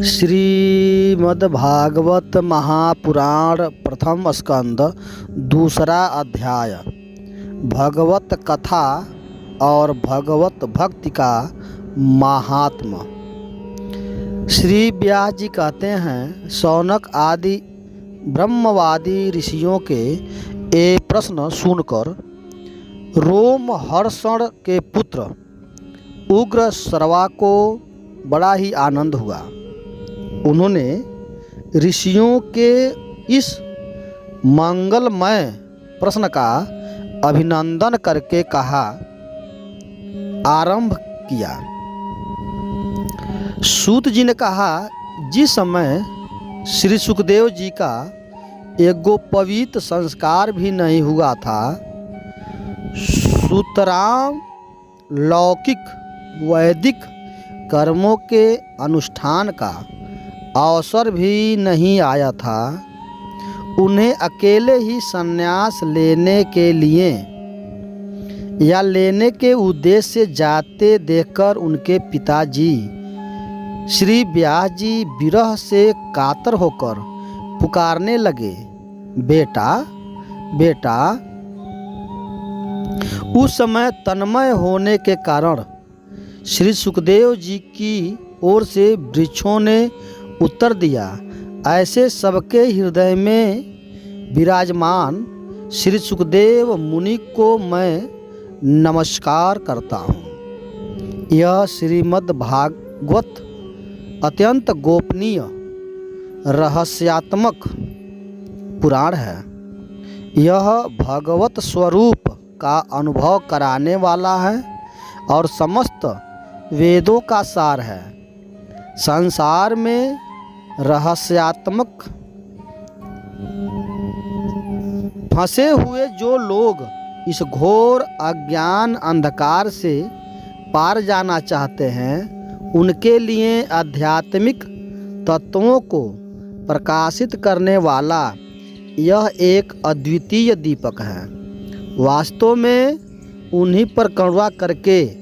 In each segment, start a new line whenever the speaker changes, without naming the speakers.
श्रीमद्भागवत महापुराण प्रथम स्कंद दूसरा अध्याय भगवत कथा और भगवत भक्ति का महात्म। श्री व्यास जी कहते हैं, शौनक आदि ब्रह्मवादी ऋषियों के ये प्रश्न सुनकर रोमहर्षण के पुत्र उग्र सर्वा को बड़ा ही आनंद हुआ। उन्होंने ऋषियों के इस मंगलमय प्रश्न का अभिनंदन करके कहा आरंभ किया। सूत जी ने कहा, जिस समय श्री सुखदेव जी का एगो पवित्र संस्कार भी नहीं हुआ था, सुतराम लौकिक वैदिक कर्मों के अनुष्ठान का अवसर भी नहीं आया था, उन्हें अकेले ही संन्यास लेने के लिए या लेने के उद्देश्य से जाते देखकर उनके पिताजी श्री व्यास जी विरह से कातर होकर पुकारने लगे, बेटा बेटा। उस समय तन्मय होने के कारण श्री सुखदेव जी की ओर से वृक्षों ने उत्तर दिया, ऐसे सबके हृदय में विराजमान श्री सुखदेव मुनि को मैं नमस्कार करता हूँ। यह श्रीमद् भागवत अत्यंत गोपनीय रहस्यात्मक पुराण है। यह भगवत स्वरूप का अनुभव कराने वाला है और समस्त वेदों का सार है। संसार में रहस्यात्मक फंसे हुए जो लोग इस घोर अज्ञान अंधकार से पार जाना चाहते हैं, उनके लिए आध्यात्मिक तत्वों को प्रकाशित करने वाला यह एक अद्वितीय दीपक है। वास्तव में उन्हीं पर करुणा करके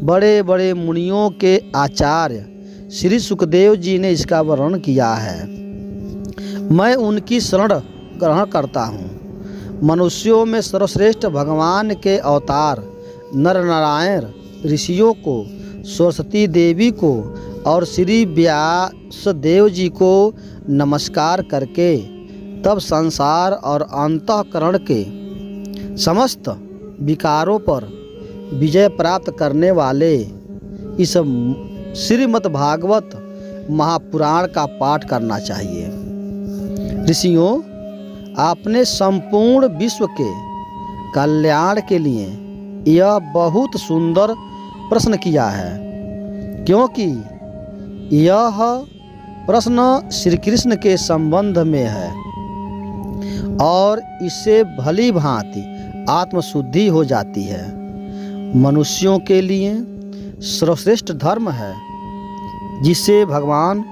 बड़े बड़े मुनियों के आचार्य श्री सुखदेव जी ने इसका वर्णन किया है। मैं उनकी शरण ग्रहण करता हूँ। मनुष्यों में सर्वश्रेष्ठ भगवान के अवतार नर नारायण ऋषियों को, सरस्वती देवी को और श्री व्यास देव जी को नमस्कार करके तब संसार और अंतःकरण के समस्त विकारों पर विजय प्राप्त करने वाले इस श्रीमद् भागवत महापुराण का पाठ करना चाहिए। ऋषियों, आपने संपूर्ण विश्व के कल्याण के लिए यह बहुत सुंदर प्रश्न किया है, क्योंकि यह प्रश्न श्री कृष्ण के संबंध में है और इससे भली भांति आत्मशुद्धि हो जाती है। मनुष्यों के लिए सर्वश्रेष्ठ धर्म है जिससे भगवान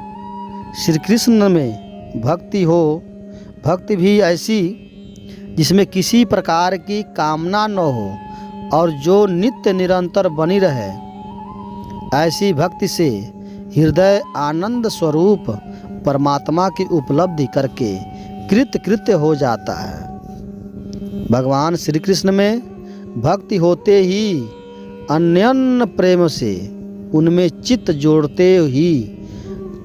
श्री कृष्ण में भक्ति हो। भक्ति भी ऐसी जिसमें किसी प्रकार की कामना न हो और जो नित्य निरंतर बनी रहे। ऐसी भक्ति से हृदय आनंद स्वरूप परमात्मा की उपलब्धि करके कृत्य हो जाता है। भगवान श्री कृष्ण में भक्ति होते ही अन्योन्य प्रेम से उनमें चित्त जोड़ते ही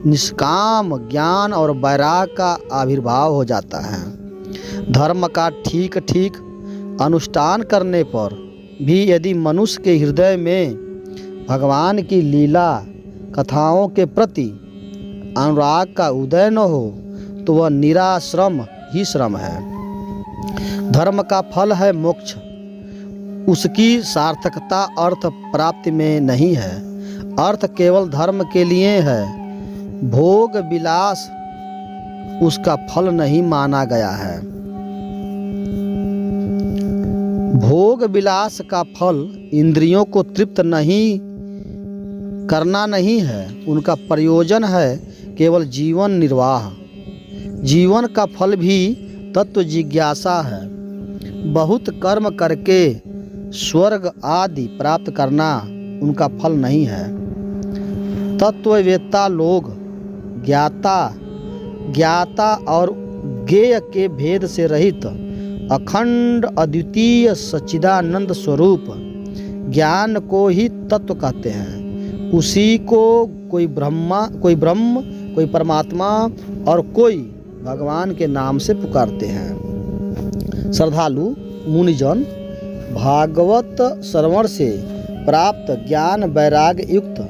निष्काम ज्ञान और वैराग का आविर्भाव हो जाता है। धर्म का ठीक ठीक अनुष्ठान करने पर भी यदि मनुष्य के हृदय में भगवान की लीला कथाओं के प्रति अनुराग का उदय न हो तो वह निराश्रम ही श्रम है। धर्म का फल है मोक्ष। उसकी सार्थकता अर्थ प्राप्ति में नहीं है। अर्थ केवल धर्म के लिए है। भोग विलास उसका फल नहीं माना गया है। भोग विलास का फल इंद्रियों को तृप्त नहीं करना नहीं है। उनका प्रयोजन है केवल जीवन निर्वाह। जीवन का फल भी तत्व जिज्ञासा है। बहुत कर्म करके स्वर्ग आदि प्राप्त करना उनका फल नहीं है। तत्ववेत्ता लोग ज्ञाता और ज्ञेय के भेद से रहित अखंड अद्वितीय सच्चिदानंद स्वरूप ज्ञान को ही तत्व कहते हैं। उसी को कोई ब्रह्म, कोई परमात्मा और कोई भगवान के नाम से पुकारते हैं। श्रद्धालु मुनिजन भागवत श्रवण से प्राप्त ज्ञान वैराग्य युक्त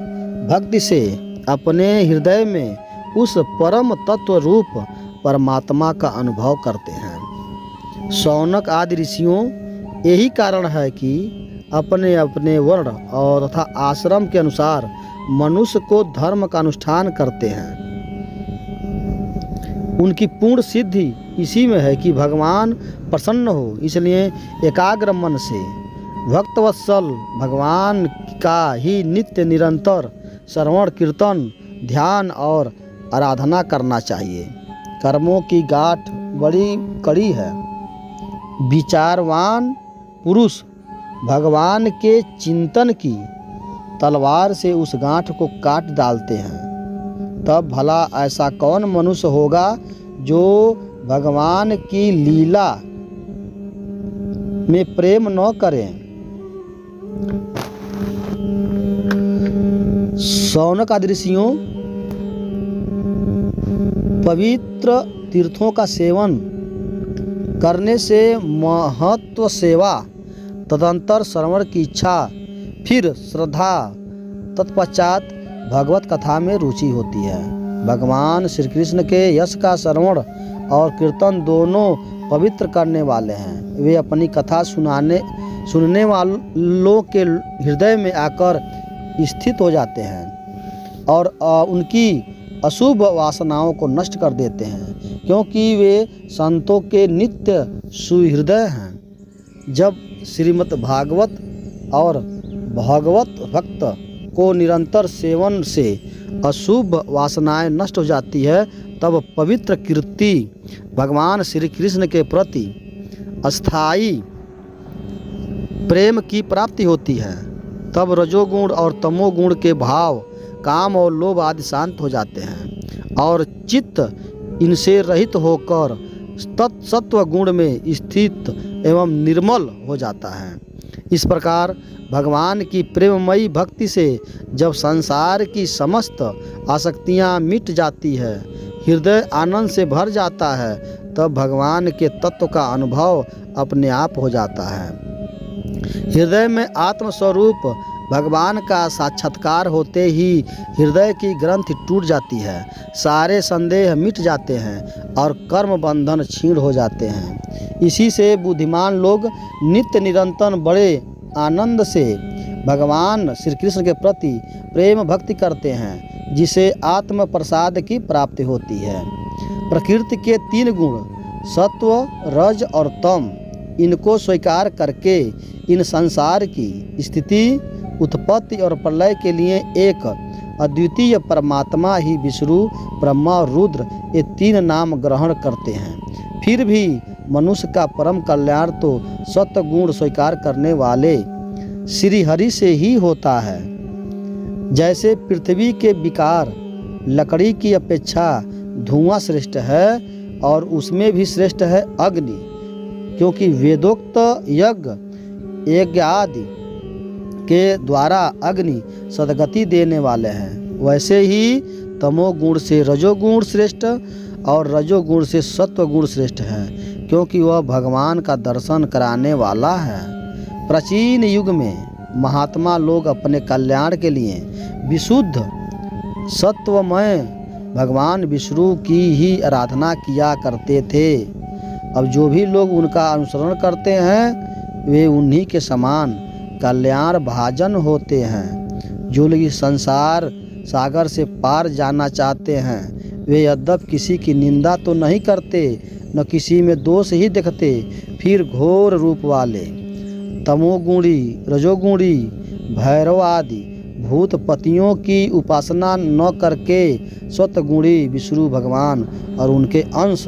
भक्ति से अपने हृदय में उस परम तत्व रूप परमात्मा का अनुभव करते हैं। शौनक आदि ऋषियों यही कारण है कि अपने अपने वर्ण और तथा आश्रम के अनुसार मनुष्य को धर्म का अनुष्ठान करते हैं। उनकी पूर्ण सिद्धि इसी में है कि भगवान प्रसन्न हो, इसलिए एकाग्र मन से भक्तवत्सल भगवान का ही नित्य निरंतर श्रवण कीर्तन ध्यान और आराधना करना चाहिए। कर्मों की गांठ बड़ी कड़ी है। विचारवान पुरुष भगवान के चिंतन की तलवार से उस गांठ को काट डालते हैं। तब भला ऐसा कौन मनुष्य होगा जो भगवान की लीला में प्रेम न करे। शौनक आदि ऋषियों पवित्र तीर्थों का सेवन करने से महत्व सेवा, तदंतर श्रवण की इच्छा, फिर श्रद्धा, तत्पश्चात भगवत कथा में रुचि होती है। भगवान श्री कृष्ण के यश का श्रवण और कीर्तन दोनों पवित्र करने वाले हैं। वे अपनी कथा सुनने वालों के हृदय में आकर स्थित हो जाते हैं और उनकी अशुभ वासनाओं को नष्ट कर देते हैं, क्योंकि वे संतों के नित्य सुहृदय हैं। जब श्रीमद् भागवत और भागवत भक्त को निरंतर सेवन से अशुभ वासनाएं नष्ट हो जाती है, तब पवित्र कीर्ति भगवान श्री कृष्ण के प्रति अस्थाई प्रेम की प्राप्ति होती है। तब रजोगुण और तमोगुण के भाव, काम और लोभ आदि शांत हो जाते हैं और चित्त इनसे रहित होकर तत्सत्व गुण में स्थित एवं निर्मल हो जाता है। इस प्रकार भगवान की प्रेममयी भक्ति से जब संसार की समस्त आसक्तियां मिट जाती है, हृदय आनंद से भर जाता है, तब भगवान के तत्व का अनुभव अपने आप हो जाता है। हृदय में आत्मस्वरूप भगवान का साक्षात्कार होते ही हृदय की ग्रंथि टूट जाती है, सारे संदेह मिट जाते हैं और कर्म बंधन क्षीण हो जाते हैं। इसी से बुद्धिमान लोग नित्य निरंतर बड़े आनंद से भगवान श्री कृष्ण के प्रति प्रेम भक्ति करते हैं, जिसे आत्म प्रसाद की प्राप्ति होती है। प्रकृति के 3 गुण सत्व, रज और तम, इनको स्वीकार करके इन संसार की स्थिति, उत्पत्ति और प्रलय के लिए एक अद्वितीय परमात्मा ही विष्णु, ब्रह्मा और रुद्र ये 3 नाम ग्रहण करते हैं। फिर भी मनुष्य का परम कल्याण तो सत्य गुण स्वीकार करने वाले श्री हरि से ही होता है। जैसे पृथ्वी के विकार लकड़ी की अपेक्षा धुआं श्रेष्ठ है और उसमें भी श्रेष्ठ है अग्नि, क्योंकि वेदोक्त यज्ञ आदि के द्वारा अग्नि सदगति देने वाले हैं, वैसे ही तमोगुण से रजोगुण श्रेष्ठ और रजोगुण से सत्वगुण श्रेष्ठ है, क्योंकि वह भगवान का दर्शन कराने वाला है। प्राचीन युग में महात्मा लोग अपने कल्याण के लिए विशुद्ध सत्वमय भगवान विष्णु की ही आराधना किया करते थे। अब जो भी लोग उनका अनुसरण करते हैं वे उन्हीं के समान कल्याण भाजन होते हैं। जो लोग इस संसार सागर से पार जाना चाहते हैं वे यद्यप किसी की निंदा तो नहीं करते, न किसी में दोष ही देखते, फिर घोर रूप वाले तमोगुणी, रजोगुणी, भैरव आदि भूतपतियों की उपासना न करके सत्वगुणी विष्णु भगवान और उनके अंश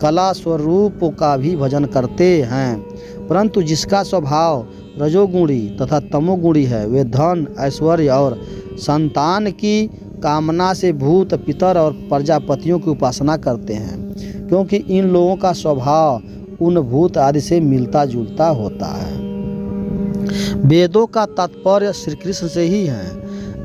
कला स्वरूपों का भी भजन करते हैं। परंतु जिसका स्वभाव रजोगुणी तथा तमोगुणी है। वे धन, ऐश्वर्य और संतान की कामना से भूत, पितर और प्रजापतियों की उपासना करते हैं, क्योंकि इन लोगों का स्वभाव उन भूत आदि से मिलता जुलता होता है। वेदों का तात्पर्य श्री कृष्ण से ही है।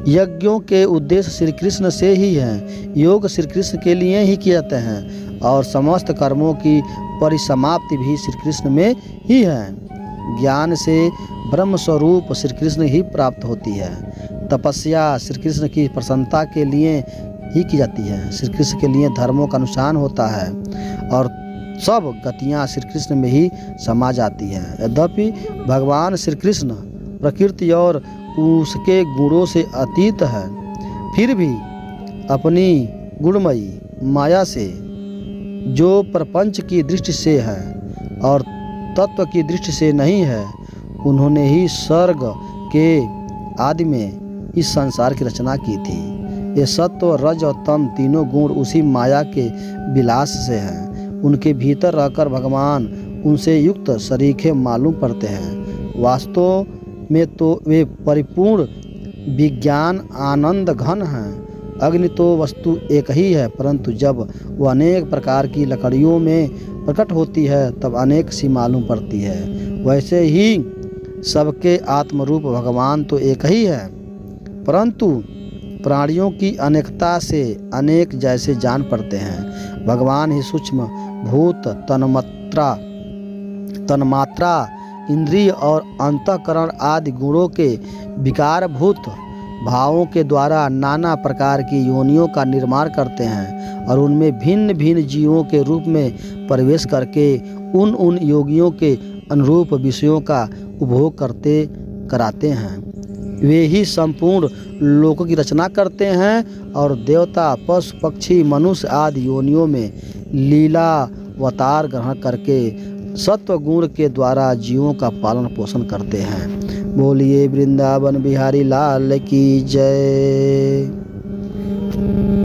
यज्ञों के उद्देश्य श्री कृष्ण से ही हैं। योग श्री कृष्ण के लिए ही किए जाते हैं और समस्त कर्मों की परिसमाप्ति भी श्री कृष्ण में ही है। ज्ञान से ब्रह्म स्वरूप श्री कृष्ण ही प्राप्त होती है। तपस्या श्री कृष्ण की प्रसन्नता के लिए ही की जाती है। श्री कृष्ण के लिए धर्मों का अनुष्ठान होता है और सब गतियाँ श्री कृष्ण में ही समा जाती हैं। यद्यपि भगवान श्री कृष्ण प्रकृति और उसके गुणों से अतीत है, फिर भी अपनी गुणमयी माया से, जो प्रपंच की दृष्टि से है और तत्व की दृष्टि से नहीं है, उन्होंने ही स्वर्ग के आदि में इस संसार की रचना की थी। ये सत्व, रज और तम तीनों गुण उसी माया के विलास से हैं। उनके भीतर रहकर भगवान उनसे युक्त सरीखे मालूम पड़ते हैं। वास्तव में तो वे परिपूर्ण विज्ञान आनंद घन हैं। अग्नि तो वस्तु एक ही है, परंतु जब वह अनेक प्रकार की लकड़ियों में प्रकट होती है तब अनेक सी मालूम पड़ती है। वैसे ही सबके आत्मरूप भगवान तो एक ही है, परंतु प्राणियों की अनेकता से अनेक जैसे जान पड़ते हैं। भगवान ही सूक्ष्म भूत, तन्मात्रा, इंद्रिय और अंतःकरण आदि गुणों के विकारभूत भावों के द्वारा नाना प्रकार की योनियों का निर्माण करते हैं और उनमें भिन्न भिन्न जीवों के रूप में प्रवेश करके उन योगियों के अनुरूप विषयों का उपभोग कराते हैं। वे ही संपूर्ण लोकों की रचना करते हैं और देवता, पशु, पक्षी, मनुष्य आदि योनियों में लीला अवतार ग्रहण करके सत्व गुण के द्वारा जीवों का पालन पोषण करते हैं। बोलिए वृंदावन बिहारी लाल की जय।